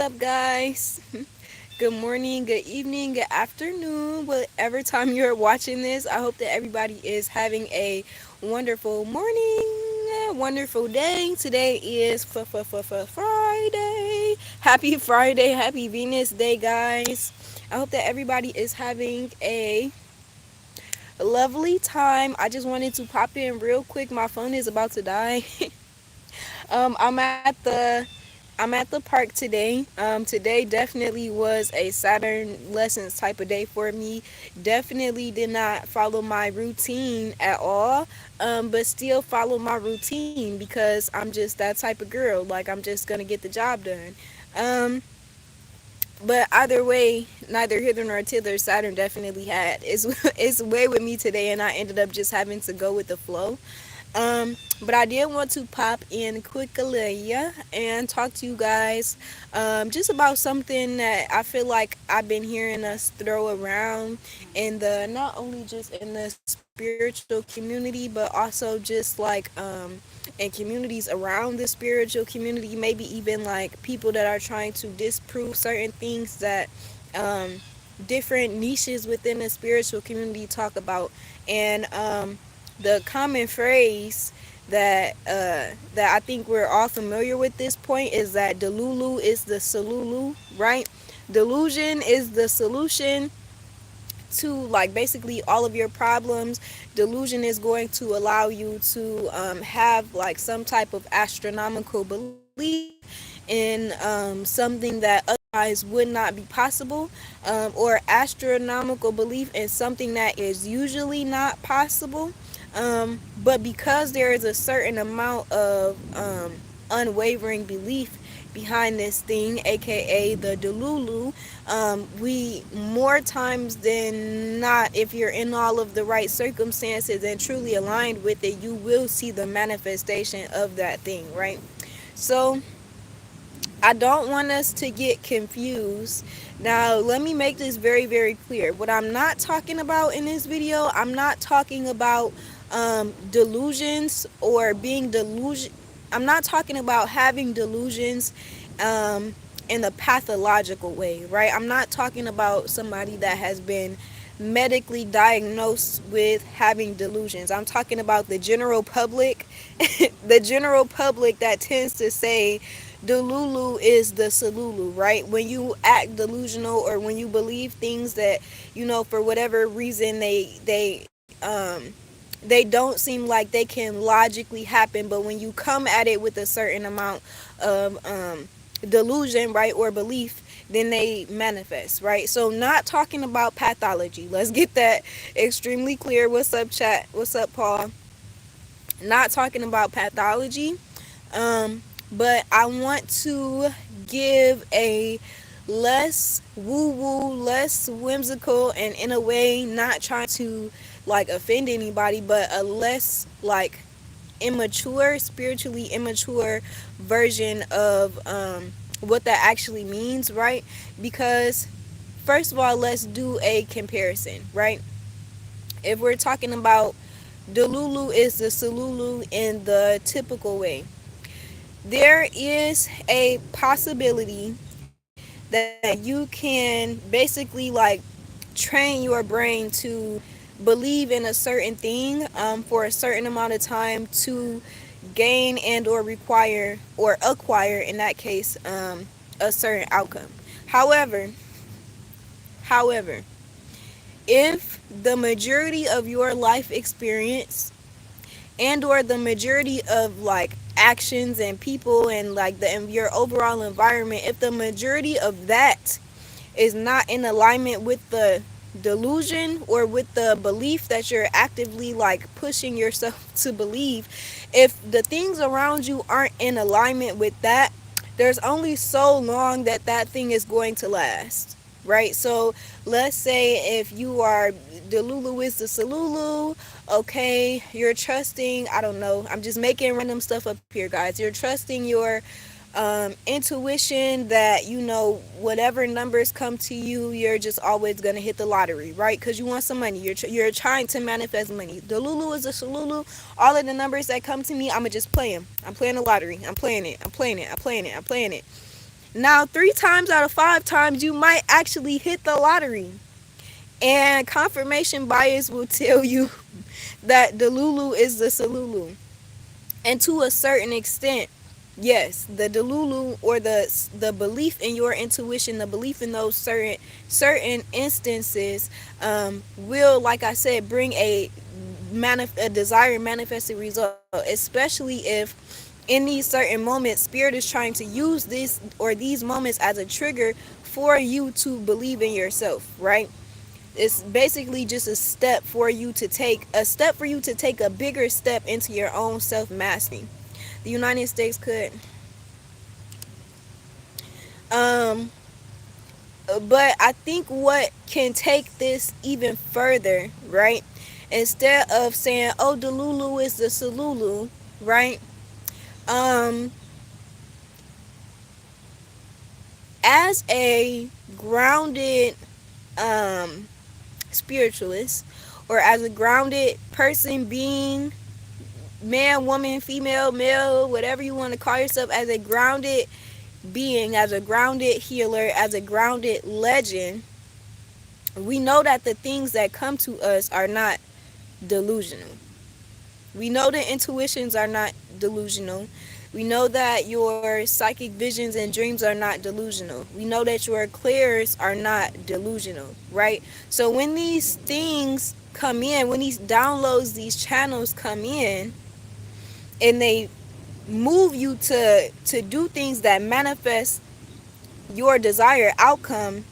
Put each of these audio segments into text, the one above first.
up, guys? Good morning, good evening, good afternoon, whatever time you're watching this. I hope that everybody is having a wonderful morning, wonderful day. Today is Friday. Happy Friday, happy Venus Day, guys. I hope that everybody is having a lovely time. I just wanted to pop in real quick. My phone is about to die. I'm at the park today. Today definitely was a Saturn lessons type of day for me. Definitely did not follow my routine at all, but still follow my routine because I'm just that type of girl. Like, I'm just gonna get the job done. Um, but either way, neither hither nor thither, Saturn definitely had its way with me today, and I ended up just having to go with the flow. But I did want to pop in quickly and talk to you guys just about something that I feel like I've been hearing us throw around in the not only just in the spiritual community, but also just like in communities around the spiritual community, maybe even like people that are trying to disprove certain things that different niches within the spiritual community talk about. And the common phrase that I think we're all familiar with this point is that Delulu is the Salulu, right? Delusion is the solution to like basically all of your problems. Delusion is going to allow you to have like some type of astronomical belief in something that otherwise would not be possible, or astronomical belief in something that is usually not possible. But because there is a certain amount of unwavering belief behind this thing, aka the Delulu, we more times than not, if you're in all of the right circumstances and truly aligned with it, you will see the manifestation of that thing, right? So I don't want us to get confused. Now, let me make this very, very clear. What I'm not talking about in this video, I'm not talking about delusions or being delusion. I'm not talking about having delusions in a pathological way, right? I'm not talking about somebody that has been medically diagnosed with having delusions. I'm talking about the general public, the general public that tends to say Delulu is the Salulu, right? When you act delusional or when you believe things that, for whatever reason they don't seem like they can logically happen, but when you come at it with a certain amount of delusion, right, or belief, then they manifest, right? So not talking about pathology. Let's get that extremely clear. What's up, chat? What's up, Paul? Not talking about pathology. But I want to give a less woo woo, less whimsical, and in a way not trying to like offend anybody, but a less like immature, spiritually immature version of what that actually means, right? Because first of all, let's do a comparison, right? If we're talking about Delulu is the Salulu in the typical way, there is a possibility that you can basically like train your brain to believe in a certain thing for a certain amount of time to gain and or require or acquire in that case a certain outcome. However however if the majority of your life experience and or the majority of like actions and people and like the your overall environment, if the majority of that is not in alignment with the delusion or with the belief that you're actively like pushing yourself to believe, if the things around you aren't in alignment with that, there's only so long that that thing is going to last, right? So let's say if you are Delulu is the Salulu, okay, you're trusting, I don't know, I'm just making random stuff up here, guys. You're trusting your intuition that whatever numbers come to you, you're just always gonna hit the lottery, right? Because you want some money. You're trying to manifest money. The Lulu is a Shalulu. All of the numbers that come to me, I'ma just play them. I'm playing the lottery. I'm playing it. I'm playing it. I'm playing it. I'm playing it. Now, 3 times out of 5 times, you might actually hit the lottery. And confirmation bias will tell you that the Lulu is the Salulu. And to a certain extent, yes, the Delulu, or the belief in your intuition, the belief in those certain instances, will, like I said, bring a desired manifested result, especially if in these certain moments spirit is trying to use this or these moments as a trigger for you to believe in yourself, right? It's basically just a step for you to take a bigger step into your own self mastery. The United States could. Um, but I think what can take this even further, right? Instead of saying, "Oh, Delulu is the Salulu," right? Um, as a grounded um spiritualist, or as a grounded person, being, man, woman, female, male, whatever you want to call yourself, as a grounded being, as a grounded healer, as a grounded legend, we know that the things that come to us are not delusional. We know the intuitions are not delusional. We know that your psychic visions and dreams are not delusional. We know that your clairs are not delusional, right? So when these things come in, when these downloads, these channels come in, and they move you to do things that manifest your desired outcome,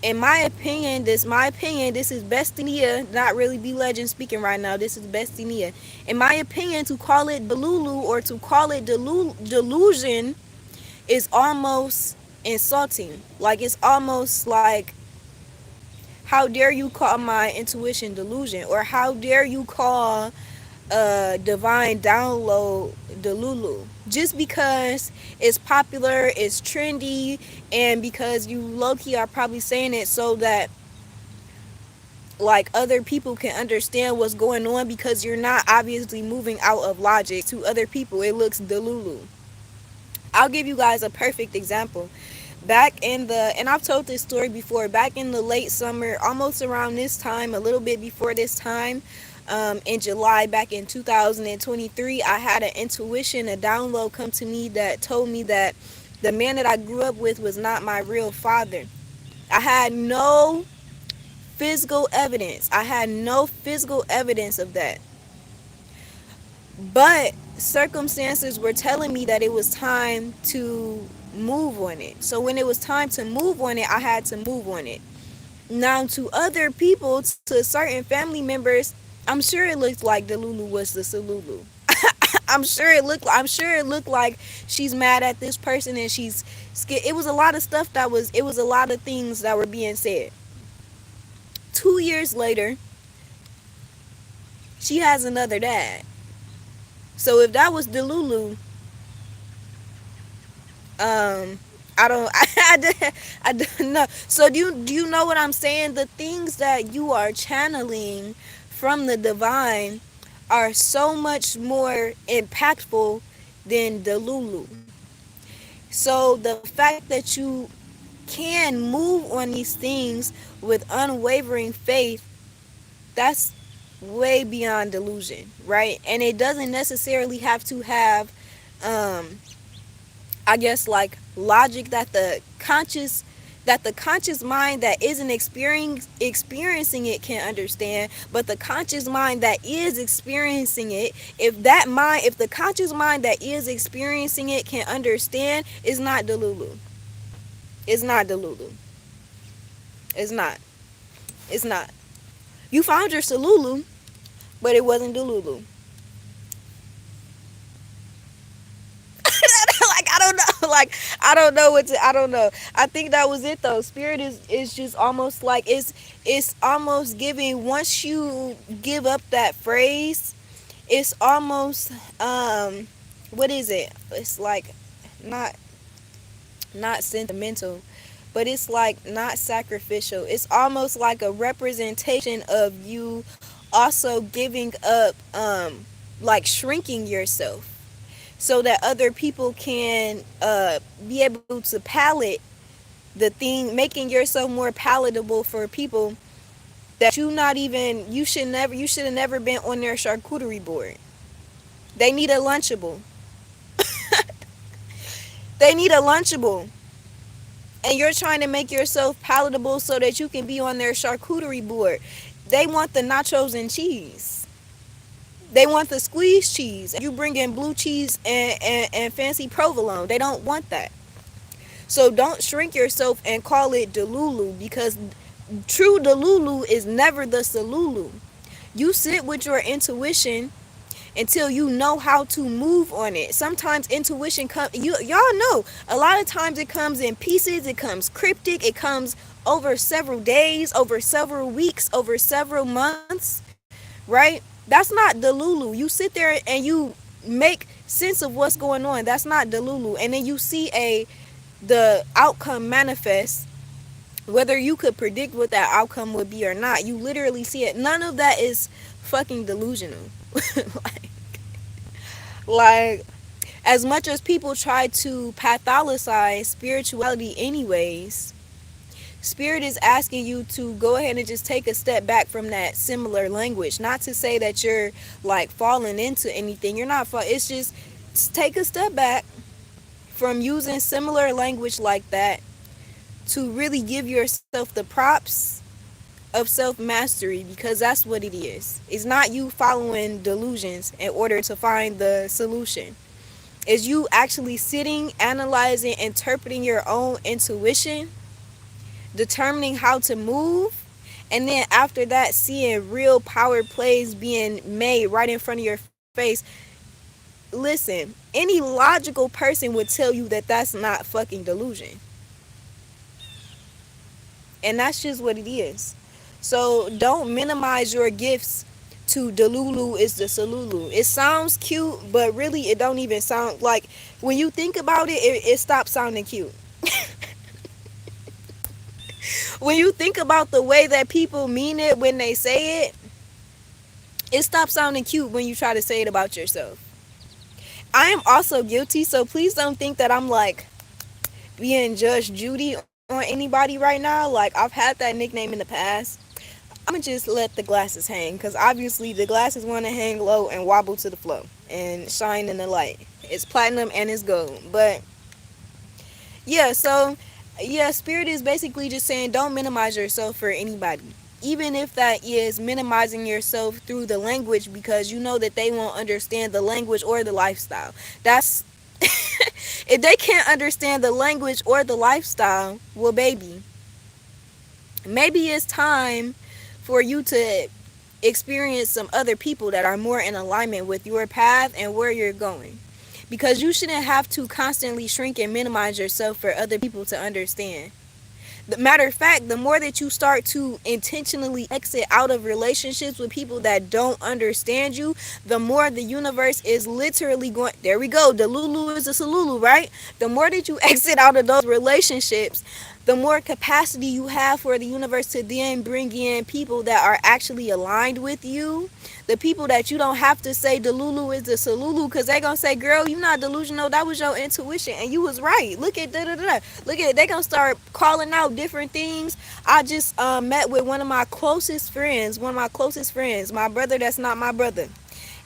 in my opinion, this is Bestinia, not really Be Legend speaking right now. This is Bestinia. In my opinion, to call it Delulu or to call it delusion is almost insulting. Like, it's almost like, how dare you call my intuition delusion, or how dare you call divine download Delulu, just because it's popular, it's trendy, and because you low-key are probably saying it so that like other people can understand what's going on, because you're not obviously moving out of logic. To other people it looks Delulu. I'll give you guys a perfect example. Back in the, and I've told this story before, back in the late summer, almost around this time, a little bit before this time, in July, back in 2023, I had an intuition, a download come to me that told me that the man that I grew up with was not my real father. I had no physical evidence. I had no physical evidence of that. But circumstances were telling me that it was time to move on it. So when it was time to move on it, I had to move on it. Now, to other people, to certain family members, I'm sure it looked like the Lulu was the Salulu. I'm sure it looked like she's mad at this person and she's scared. It was a lot of stuff it was a lot of things that were being said. 2 years later, she has another dad. So if that was Delulu, I don't, I don't know. So do you know what I'm saying? The things that you are channeling from the divine are so much more impactful than Delulu. So the fact that you can move on these things with unwavering faith, that's way beyond delusion, right? And it doesn't necessarily have to have, um I guess, like logic that the conscious mind that isn't experiencing it can understand. But the conscious mind that is experiencing it, if the conscious mind that is experiencing it can understand, it's not Delulu. It's not Delulu. It's not. It's not. You found your Salulu, but it wasn't Delulu. Like, I don't know. Like, I don't know. I think that was it though. Spirit is just almost like, it's almost giving, once you give up that phrase, it's almost, what is it? It's like, not not sentimental, but it's like not sacrificial. It's almost like a representation of you also giving up, like shrinking yourself. so that other people can be able to palate the thing, making yourself more palatable for people that you should have never been on their charcuterie board. They need a lunchable. They need a lunchable. And you're trying to make yourself palatable so that you can be on their charcuterie board. They want the nachos and cheese. They want the squeezed cheese. You bring in blue cheese and fancy provolone. They don't want that. So don't shrink yourself and call it Delulu, because true Delulu is never the Salulu. You sit with your intuition until you know how to move on it. Sometimes intuition comes, y'all know, a lot of times it comes in pieces, it comes cryptic, it comes over several days, over several weeks, over several months, right? That's not Delulu. You sit there and you make sense of what's going on. That's not Delulu. And then you see the outcome manifest, whether you could predict what that outcome would be or not. You literally see it. None of that is fucking delusional. like, like, as much as people try to pathologize spirituality anyways, spirit is asking you to go ahead and just take a step back from that similar language. Not to say that you're like falling into anything. You're not it's just take a step back from using similar language like that to really give yourself the props of self-mastery, because that's what it is. It's not you following delusions in order to find the solution. Is you actually sitting, analyzing, interpreting your own intuition, determining how to move, and then after that seeing real power plays being made right in front of your face. Listen, any logical person would tell you that that's not fucking delusion. And that's just what it is. So don't minimize your gifts to Delulu is the Salulu. It sounds cute, but really it don't even sound like, when you think about it, it stops sounding cute. When you think about the way that people mean it when they say it, it stops sounding cute when you try to say it about yourself. I am also guilty, so please don't think that I'm like being Judge Judy on anybody right now. Like, I've had that nickname in the past. I'm gonna just let the glasses hang, because obviously the glasses want to hang low and wobble to the flow and shine in the light. It's platinum and it's gold. But yeah, so yeah, spirit is basically just saying don't minimize yourself for anybody, even if that is minimizing yourself through the language, because you know that they won't understand the language or the lifestyle. That's if they can't understand the language or the lifestyle, well baby, maybe it's time for you to experience some other people that are more in alignment with your path and where you're going. Because you shouldn't have to constantly shrink and minimize yourself for other people to understand. The matter of fact, the more that you start to intentionally exit out of relationships with people that don't understand you, the more the universe is literally going, there we go, the Lulu is a Salulu, right? The more that you exit out of those relationships, the more capacity you have for the universe to then bring in people that are actually aligned with you. The people that you don't have to say the Lulu is the Salulu, because they gonna say, girl, you not delusional, that was your intuition and you was right. Look at da-da-da. Look at, they gonna start calling out different things. I just met with one of my closest friends, my brother that's not my brother.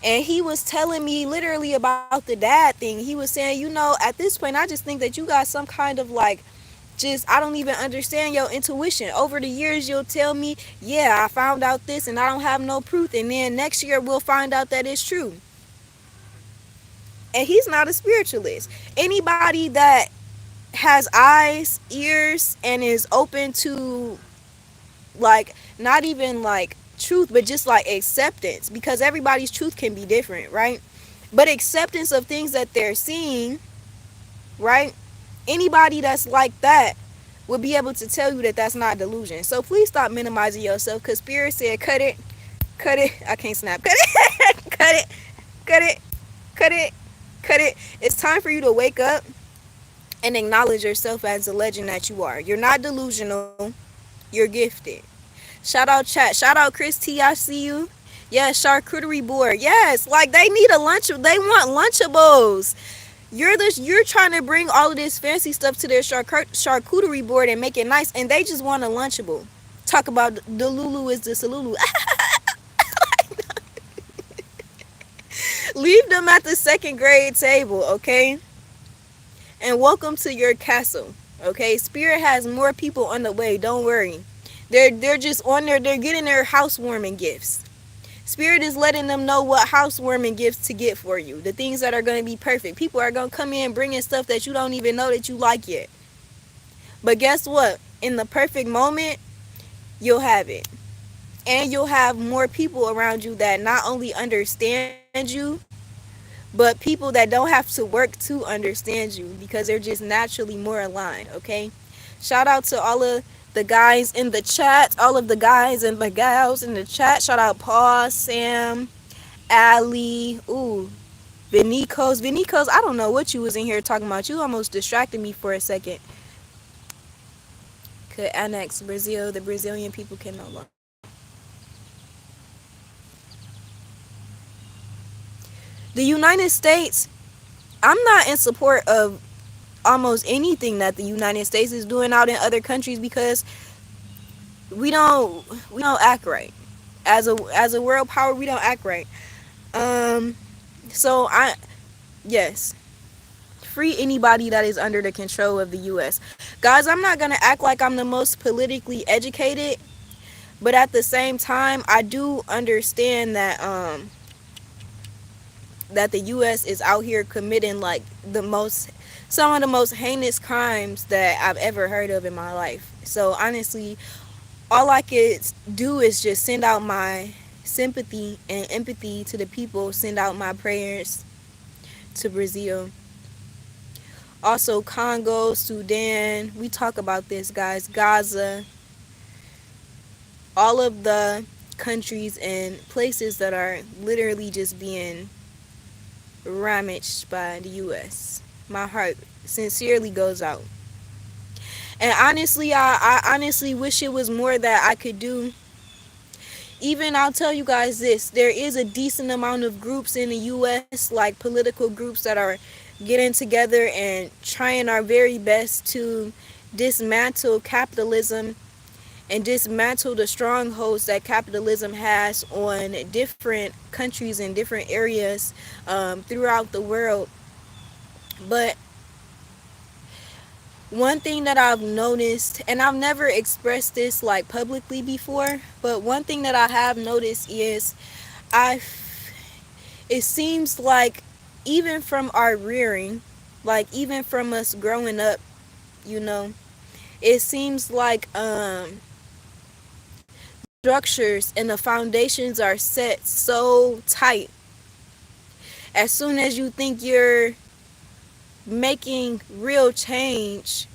And he was telling me literally about the dad thing. He was saying, you know, at this point, I just think that you got some kind of like, just, I don't even understand your intuition. Over the years, you'll tell me, yeah, I found out this and I don't have no proof. And then next year, we'll find out that it's true. And he's not a spiritualist. Anybody that has eyes, ears, and is open to, like, not even like truth, but just like acceptance, because everybody's truth can be different, right? But acceptance of things that they're seeing, right? Anybody that's like that will be able to tell you that that's not delusion. So please stop minimizing yourself, because spirit said cut it, I can't snap, cut it, cut it, cut it, cut it, cut it. It's time for you to wake up and acknowledge yourself as the legend that you are. You're not delusional, you're gifted. Shout out chat, shout out Chris T, I see you. Yes, charcuterie board. Yes, like they need a lunch. They want lunchables. You're trying to bring all of this fancy stuff to their charcuterie board and make it nice, and they just want a lunchable. Talk about the Lulu is the Salulu. Leave them at the second grade table, okay? And welcome to your castle, okay? Spirit has more people on the way. Don't worry. They're just on there. They're getting their housewarming gifts. Spirit is letting them know what housewarming gifts to get for you. The things that are going to be perfect. People are going to come in bringing stuff that you don't even know that you like yet. But guess what? In the perfect moment, you'll have it. And you'll have more people around you that not only understand you, but people that don't have to work to understand you because they're just naturally more aligned, okay? Shout out to all of the guys in the chat, all of the guys and the gals in the chat. Shout out Paul, Sam, Ali, ooh, Vinicos, I don't know what you was in here talking about. You almost distracted me for a second. Could annex Brazil. The Brazilian people can no longer. The United States, I'm not in support of almost anything that the United States is doing out in other countries because we don't act right. As a world power, we don't act right. Um so I yes, free anybody that is under the control of the US. Guys, I'm not going to act like I'm the most politically educated, but at the same time, I do understand that the US is out here committing like some of the most heinous crimes that I've ever heard of in my life. So honestly, all I could do is just send out my sympathy and empathy to the people, send out my prayers to Brazil. Also Congo, Sudan, we talk about this, guys, Gaza, all of the countries and places that are literally just being ravaged by the US. My heart sincerely goes out. And honestly, I honestly wish it was more that I could do. Even I'll tell you guys this, there is a decent amount of groups in the US, like political groups that are getting together and trying our very best to dismantle capitalism and dismantle the strongholds that capitalism has on different countries and different areas throughout the world. But one thing that I've noticed, and I've never expressed this like publicly before, but one thing that I have noticed is I it seems like even from our rearing, like even from us growing up, you know, it seems like structures and the foundations are set so tight. As soon as you think you're making real change,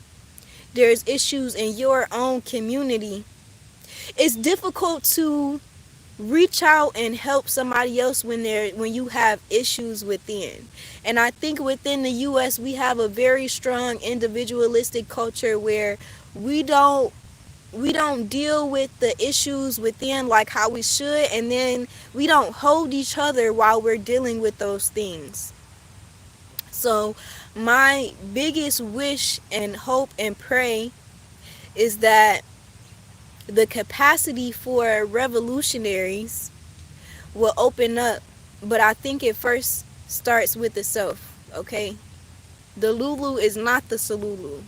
there's issues in your own community. It's difficult to reach out and help somebody else when you have issues within. And I think within the US we have a very strong individualistic culture where we don't we don't deal with the issues within like how we should, and then we don't hold each other while we're dealing with those things. So my biggest wish and hope and pray is that the capacity for revolutionaries will open up, but I think it first starts with the self, okay? The Lulu is not the Salulu,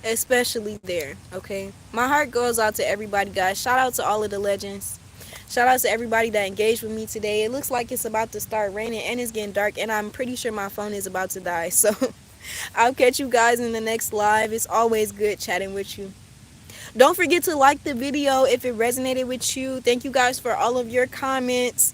especially there, okay? My heart goes out to everybody, guys. Shout out to all of the legends. Shout out to everybody that engaged with me today. It looks like it's about to start raining and it's getting dark, and I'm pretty sure my phone is about to die. So I'll catch you guys in the next live. It's always good chatting with you. Don't forget to like the video if it resonated with you. Thank you guys for all of your comments.